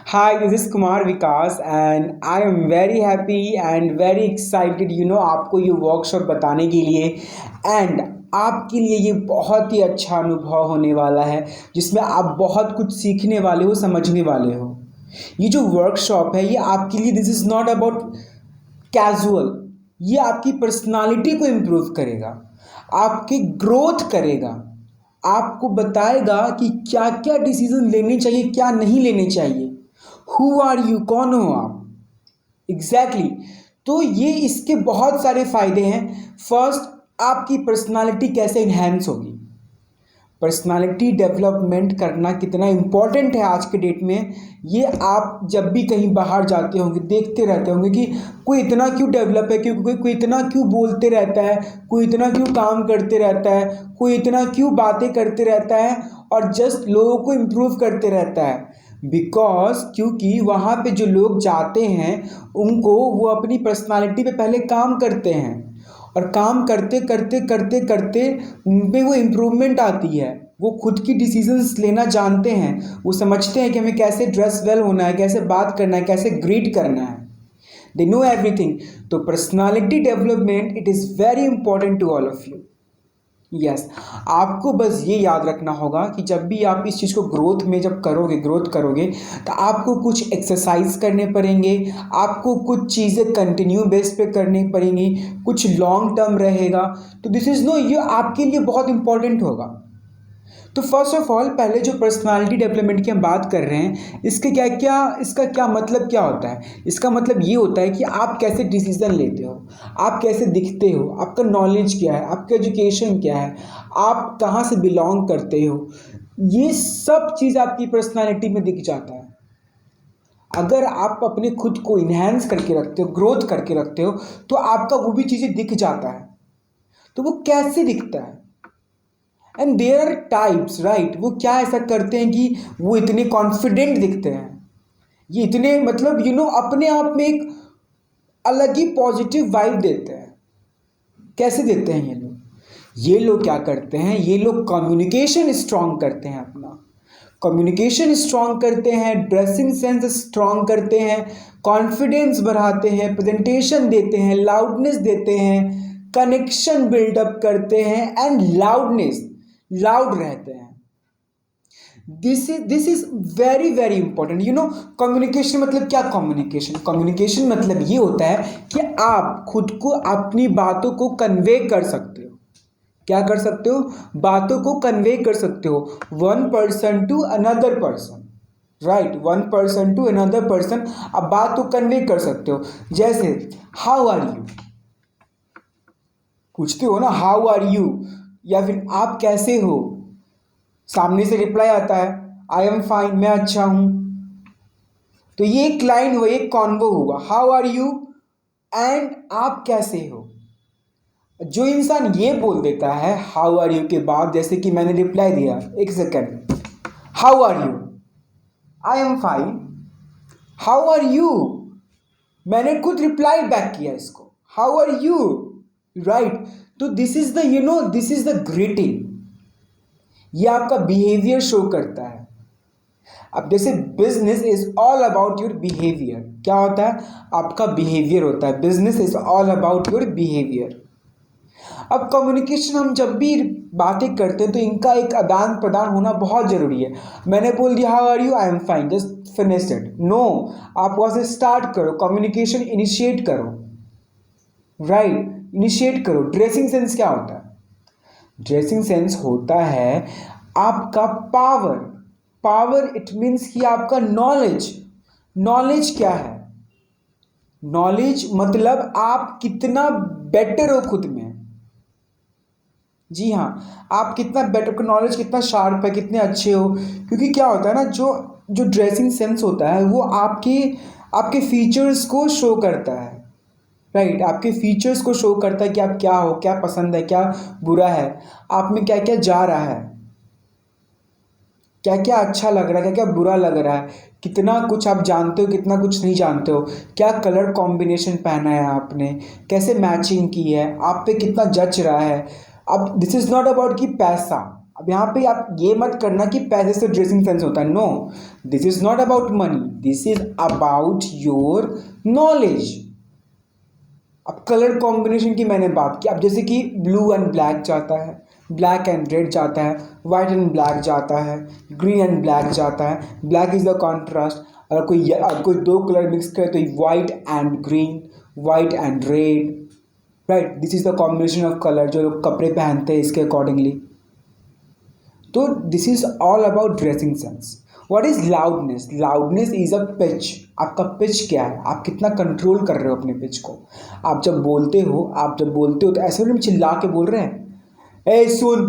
Hi, this is Kumar Vikas and I am very happy and very excited आपको ये workshop बताने के लिए एंड आपके लिए ये बहुत ही अच्छा अनुभव होने वाला है जिसमें आप बहुत कुछ सीखने वाले हो, समझने वाले हो। ये जो वर्कशॉप है ये आपके लिए this is not about casual. ये आपकी पर्सनालिटी को इम्प्रूव करेगा, आपकी ग्रोथ करेगा, आपको बताएगा कि क्या क्या डिसीजन लेने चाहिए, क्या नहीं लेने चाहिए। हु आर यू, कौन हो आप एग्जैक्टली तो ये इसके बहुत सारे फायदे हैं। फर्स्ट, आपकी पर्सनालिटी कैसे इन्हेंस होगी। पर्सनालिटी डेवलपमेंट करना कितना इम्पॉर्टेंट है आज के डेट में, ये आप जब भी कहीं बाहर जाते होंगे देखते रहते होंगे कि कोई इतना क्यों डेवलप है, क्यों कोई इतना क्यों बोलते रहता है, कोई इतना क्यों काम करते रहता है, कोई इतना क्यों बातें करते रहता है और जस्ट लोगों को इम्प्रूव करते रहता है। बिकॉज क्योंकि वहाँ पे जो लोग जाते हैं उनको वो अपनी पर्सनालिटी पे पहले काम करते हैं और काम करते करते करते करते उनमें वो इम्प्रूवमेंट आती है। वो खुद की डिसीजंस लेना जानते हैं, वो समझते हैं कि हमें कैसे ड्रेस वेल होना है, कैसे बात करना है, कैसे ग्रीट करना है। They know everything. तो personality development it is very important to all of you. Yes, आपको बस ये याद रखना होगा कि जब भी आप इस चीज़ को ग्रोथ करोगे तो आपको कुछ एक्सरसाइज करने पड़ेंगे, आपको कुछ चीज़ें कंटिन्यू बेस पे करनी पड़ेंगी, कुछ लॉन्ग टर्म रहेगा। तो दिस इज़ नो, ये आपके लिए बहुत इंपॉर्टेंट होगा। तो फर्स्ट ऑफ ऑल, पहले जो पर्सनालिटी डेवलपमेंट की हम बात कर रहे हैं, इसका क्या मतलब क्या होता है। इसका मतलब ये होता है कि आप कैसे डिसीजन लेते हो, आप कैसे दिखते हो, आपका नॉलेज क्या है, आपका एजुकेशन क्या है, आप कहाँ से बिलोंग करते हो। ये सब चीज़ आपकी पर्सनालिटी में दिख जाता है। अगर आप अपने खुद को इन्हेंस करके रखते हो, ग्रोथ करके रखते हो, तो आपका वो भी चीज़ें दिख जाता है। तो वो कैसे दिखता है, and there are types, right. वो क्या ऐसा करते हैं कि वो इतने कॉन्फिडेंट दिखते हैं, ये इतने मतलब अपने आप में एक अलग ही पॉजिटिव वाइब देते हैं। कैसे देते हैं ये लोग क्या करते हैं, ये लोग कम्युनिकेशन स्ट्रांग करते हैं, अपना कम्युनिकेशन स्ट्रांग करते हैं, ड्रेसिंग सेंस स्ट्रांग करते हैं, कॉन्फिडेंस बढ़ाते हैं, प्रेजेंटेशन देते हैं, लाउडनेस देते हैं, कनेक्शन बिल्डअप करते हैं एंड लाउड रहते हैं। This is very very important. Communication मतलब क्या। कम्युनिकेशन मतलब ये होता है कि आप खुद को अपनी बातों को कन्वे कर सकते हो। क्या कर सकते हो, बातों को कन्वे कर सकते हो, one person to another person, right, one person to another person. आप बात को कन्वे कर सकते हो। जैसे हाउ आर यू पूछते हो ना, हाउ आर यू, या फिर आप कैसे हो, सामने से रिप्लाई आता है आई एम फाइन, मैं अच्छा हूं। तो ये एक लाइन हुआ, एक कॉन्वो हुआ, हाउ आर यू एंड आप कैसे हो। जो इंसान ये बोल देता है हाउ आर यू के बाद, जैसे कि मैंने रिप्लाई दिया, एक second, how are you, I am fine, how are you, मैंने खुद रिप्लाई बैक किया इसको, हाउ आर यू, राइट। तो दिस इज द ग्रीटिंग। ये आपका बिहेवियर शो करता है। अब जैसे business is all about your behaviour, क्या होता है, आपका बिहेवियर होता है। Business is all about your behaviour. अब कम्युनिकेशन हम जब भी बातें करते हैं तो इनका एक आदान प्रदान होना बहुत जरूरी है। मैंने बोल दिया how are you, I am fine, just finish it, no, आप वहां से स्टार्ट करो, कम्युनिकेशन इनिशिएट करो, राइट, इनिशिएट करो। ड्रेसिंग सेंस क्या होता है, ड्रेसिंग सेंस होता है आपका पावर इट मीन्स कि आपका नॉलेज क्या है। नॉलेज मतलब आप कितना बेटर हो खुद में। जी हाँ, आप कितना बेटर, नॉलेज कितना शार्प है, कितने अच्छे हो। क्योंकि क्या होता है ना, जो ड्रेसिंग सेंस होता है वो आपके फीचर्स को शो करता है, राइट। आपके फीचर्स को शो करता है कि आप क्या हो, क्या पसंद है, क्या बुरा है, आप में क्या क्या जा रहा है, क्या क्या अच्छा लग रहा है, क्या क्या बुरा लग रहा है, कितना कुछ आप जानते हो, कितना कुछ नहीं जानते हो, क्या कलर कॉम्बिनेशन पहना है आपने, कैसे मैचिंग की है, आप पे कितना जच रहा है। अब दिस इज़ नॉट अबाउट कि पैसा, अब यहाँ पे आप ये मत करना कि पैसे से ड्रेसिंग सेंस होता है, no, this is not about money, this is about your knowledge. अब कलर कॉम्बिनेशन की मैंने बात की, अब जैसे कि ब्लू एंड ब्लैक जाता है, ब्लैक एंड रेड जाता है, वाइट एंड ब्लैक जाता है, ग्रीन एंड ब्लैक जाता है, ब्लैक इज द कॉन्ट्रास्ट। अगर कोई दो कलर मिक्स करे तो white and green, white and red, right, this is the combination of colour जो लोग कपड़े पहनते हैं इसके अकॉर्डिंगली। तो this is all about dressing sense. What is loudness? Loudness is a pitch. आपका पिच क्या है, आप कितना कंट्रोल कर रहे हो अपने पिच को। आप जब बोलते हो तो ऐसे नहीं चिल्ला के बोल रहे हैं, ए सुन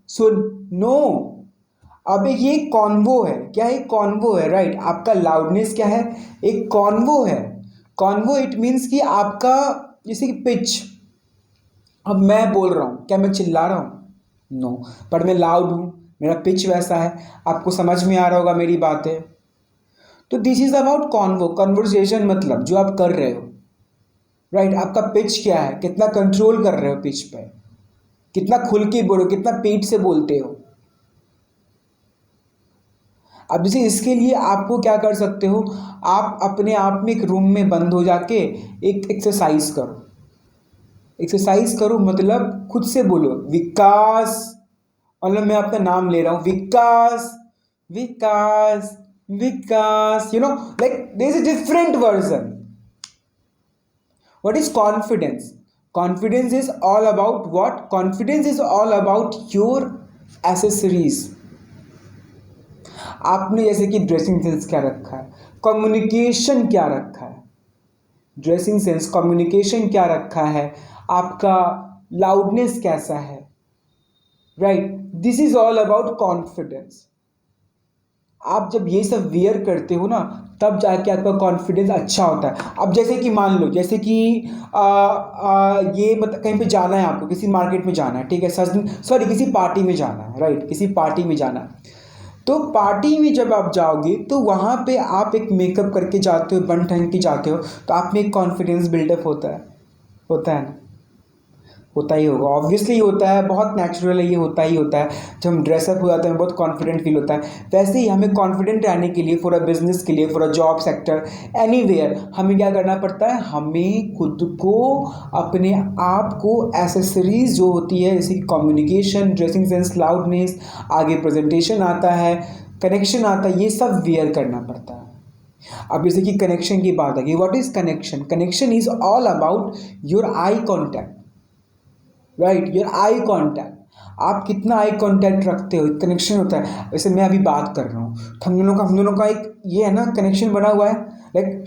सुन, नो। अब ये कॉन्वो है, क्या है, कॉन्वो है, राइट। आपका लाउडनेस क्या है, एक कॉन्वो है। कॉन्वो इट मीन्स कि आपका जैसे कि पिच, अब मैं बोल रहा हूँ, क्या मैं चिल्ला रहा हूँ? नो, पर मैं लाउड हूँ, मेरा पिच वैसा है, आपको समझ में आ रहा होगा मेरी बातें। तो this is about convo, conversation, मतलब जो आप कर रहे हो, राइट। आपका पिच क्या है, कितना कंट्रोल कर रहे हो पिच पे, कितना खुल के बोलो, कितना पेट से बोलते हो। अब जैसे इसके लिए आपको क्या कर सकते हो, आप अपने आप में एक रूम में बंद हो जाके एक एक्सरसाइज करो। एक्सरसाइज करो मतलब खुद से बोलो विकास, मतलब मैं अपना नाम ले रहा हूँ, Vikas Vikas Vikas, you know, like there is a different version. What is confidence? Confidence is all about what? Confidence is all about your accessories. आपने जैसे कि ड्रेसिंग सेंस क्या रखा है, कम्युनिकेशन क्या रखा है, ड्रेसिंग सेंस, कम्युनिकेशन क्या रखा है, आपका लाउडनेस कैसा है, right, this is all about confidence. आप जब ये सब वियर करते हो ना, तब जाके आपका कॉन्फिडेंस अच्छा होता है। अब जैसे कि मान लो, जैसे कि ये मतलब कहीं पे जाना है आपको, किसी मार्केट में जाना है, ठीक है, सॉरी किसी पार्टी में जाना है, राइट, किसी पार्टी में जाना है। तो पार्टी में जब आप जाओगे तो वहाँ पे आप एक मेकअप करके जाते हो, बन ठन के जाते हो, तो आप में एक कॉन्फिडेंस बिल्डअप होता है ना, होता ही होगा, ऑब्वियसली होता है, बहुत नेचुरल है, ये होता ही होता है। जब हम ड्रेसअप हो जाते हैं बहुत कॉन्फिडेंट फील होता है। वैसे ही हमें कॉन्फिडेंट रहने के लिए, फॉर अ बिजनेस के लिए, for a job sector, anywhere, हमें क्या करना पड़ता है, हमें खुद को, अपने आप को, एसेसरीज जो होती है जैसे कि कम्युनिकेशन, ड्रेसिंग सेंस, लाउडनेस, आगे प्रेजेंटेशन आता है, कनेक्शन आता है, ये सब वियर करना पड़ता है। अब जैसे कि कनेक्शन की बात आ गई, what is connection? Connection is all about your eye contact, right, your eye contact. आप कितना आई कॉन्टैक्ट रखते हो, कनेक्शन होता है। वैसे मैं अभी बात कर रहा हूँ तो हम दोनों का एक ये है ना, कनेक्शन बना हुआ है, लाइक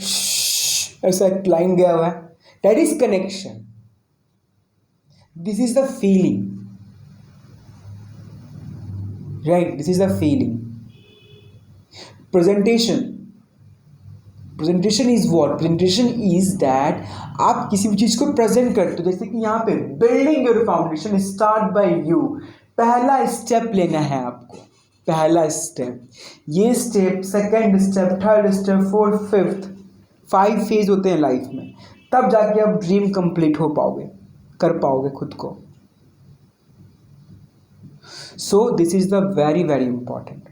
ऐसा एक लाइन गया हुआ है, that is connection. This is the feeling, right, this is the feeling. Presentation, presentation is what? Presentation is that आप किसी भी चीज को प्रेजेंट करते हो। जैसे कि यहाँ पे building your foundation start by you, पहला स्टेप लेना है आपको, पहला स्टेप, ये step, second step, third step, fourth, fifth, 5 phase होते हैं लाइफ में, तब जाके आप ड्रीम कंप्लीट हो पाओगे, कर पाओगे खुद को। So this is the very very important.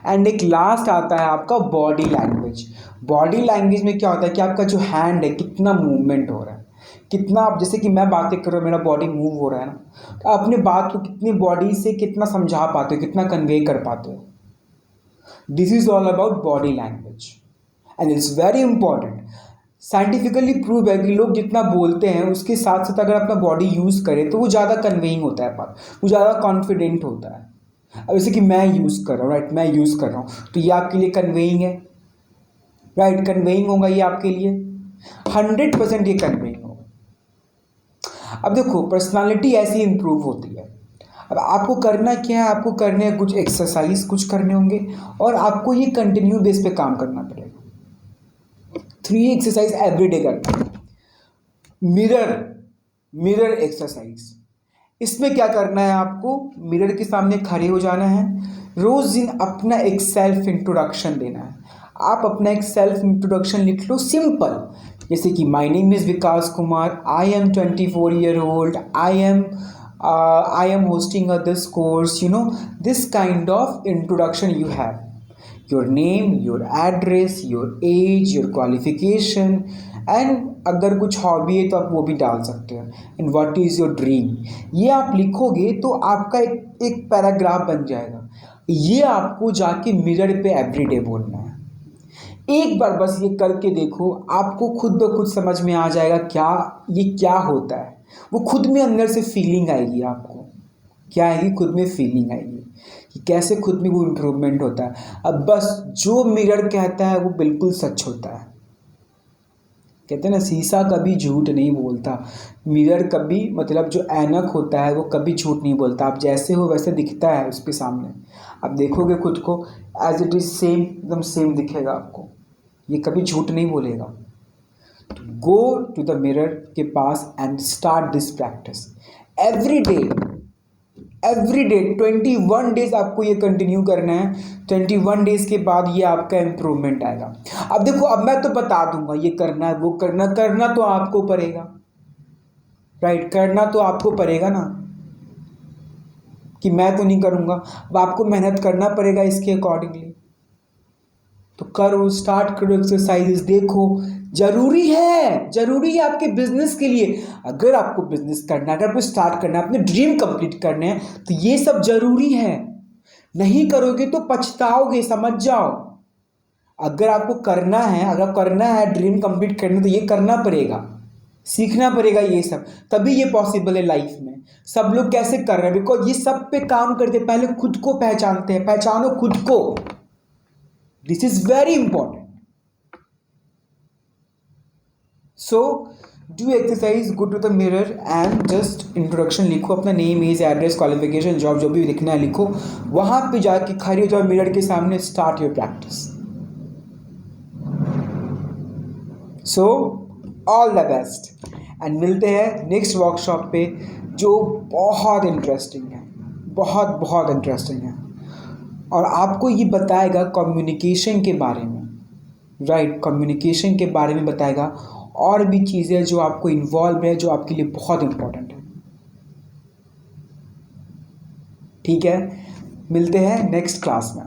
And एक लास्ट आता है आपका बॉडी लैंग्वेज। बॉडी लैंग्वेज में क्या होता है कि आपका जो हैंड है, कितना मूवमेंट हो रहा है, कितना, आप जैसे कि मैं बातें कर रहा हूँ, मेरा बॉडी मूव हो रहा है ना, तो अपने बात को कितनी बॉडी से कितना समझा पाते हो, कितना कन्वे कर पाते हो। This is all about body language and it's very important. Scientifically prove है कि लोग जितना बोलते हैं उसके साथ साथ अगर अपना बॉडी यूज़ करें तो वो ज़्यादा कन्वेइंग होता है बात, वो ज़्यादा कॉन्फिडेंट होता है। अब जैसे कि मैं यूज़ कर रहा हूँ, राइट, मैं यूज़ कर रहा हूँ, तो ये आपके लिए कन्वेइंग है, राइट, कन्वेइंग होगा ये आपके लिए, 100% ये कन्वेइंग होगा। अब देखो पर्सनालिटी ऐसी इंप्रूव होती है। अब आपको करना क्या है, आपको करने हैं कुछ एक्सरसाइज, कुछ करने होंगे, और आपको ये कंटिन्यू बेस पे काम करना पड़ेगा। 3 एक्सरसाइज एवरी डे करना है। मिरर, मिरर एक्सरसाइज, इसमें क्या करना है, आपको मिरर के सामने खड़े हो जाना है, रोज दिन अपना एक सेल्फ इंट्रोडक्शन देना है। आप अपना एक सेल्फ इंट्रोडक्शन लिख लो सिंपल, जैसे कि my name is Vikas Kumar, I am 24 year old, I am I am hosting this course, this kind of introduction you have. Your name, your address, your age, your qualification, and अगर कुछ hobby है तो आप वो भी डाल सकते हैं. And what is your dream, ये आप लिखोगे तो आपका एक पैराग्राफ बन जाएगा. ये आपको जाके मिरर पे एवरीडे बोलना है. एक बार बस ये करके देखो, आपको खुद ब खुद समझ में आ जाएगा ये क्या होता है. वो खुद में अंदर से फीलिंग आएगी. आपको क्या आएगी? खुद में फीलिंग आएगी कि कैसे खुद में वो इम्प्रूवमेंट होता है. अब बस जो मिरर कहता है वो बिल्कुल सच होता है. कहते हैं ना, शीशा कभी झूठ नहीं बोलता. मिरर कभी, मतलब जो ऐनक होता है वो कभी झूठ नहीं बोलता. आप जैसे हो वैसे दिखता है उसके सामने. आप देखोगे खुद को एज इट इज़ सेम, एकदम सेम दिखेगा आपको. ये कभी झूठ नहीं बोलेगा. तो गो टू द मिरर के पास and start this practice every day. 21 days आपको ये कंटिन्यू करना है. 21 डेज के बाद ये आपका इम्प्रूवमेंट आएगा. अब देखो, अब मैं तो बता दूंगा ये करना है वो करना तो आपको पड़ेगा. राइट, करना तो आपको पड़ेगा ना, कि मैं तो नहीं करूंगा. अब आपको मेहनत करना पड़ेगा इसके अकॉर्डिंगली. तो करो, स्टार्ट करो एक्सरसाइजेस. देखो, जरूरी है आपके बिजनेस के लिए. अगर आपको बिजनेस करना है, अगर आपको स्टार्ट करना है, अपने ड्रीम कंप्लीट करने हैं, तो ये सब जरूरी है. नहीं करोगे तो पछताओगे, समझ जाओ. अगर आपको करना है, ड्रीम कंप्लीट करना, तो ये करना पड़ेगा, सीखना पड़ेगा ये सब, तभी ये पॉसिबल है लाइफ में. सब लोग कैसे कर रहे हैं? बिकॉज ये सब पे काम करते पहले खुद को पहचानते हैं. पहचानो खुद को. This is very important. So do exercise, go to the mirror and just introduction लिखो. अपना name, age, address, qualification, job, जो भी लिखना है लिखो. वहां पे जाके खड़े हो जाओ मिरर के सामने. Start your practice. So all the best and मिलते हैं नेक्स्ट वर्कशॉप पे, जो बहुत इंटरेस्टिंग है. बहुत इंटरेस्टिंग है. और आपको ये बताएगा कम्युनिकेशन के बारे में. राइट, कम्युनिकेशन के बारे में बताएगा. और भी चीज़ें जो आपको इन्वॉल्व है, जो आपके लिए बहुत इंपॉर्टेंट है. ठीक है, मिलते हैं नेक्स्ट क्लास में.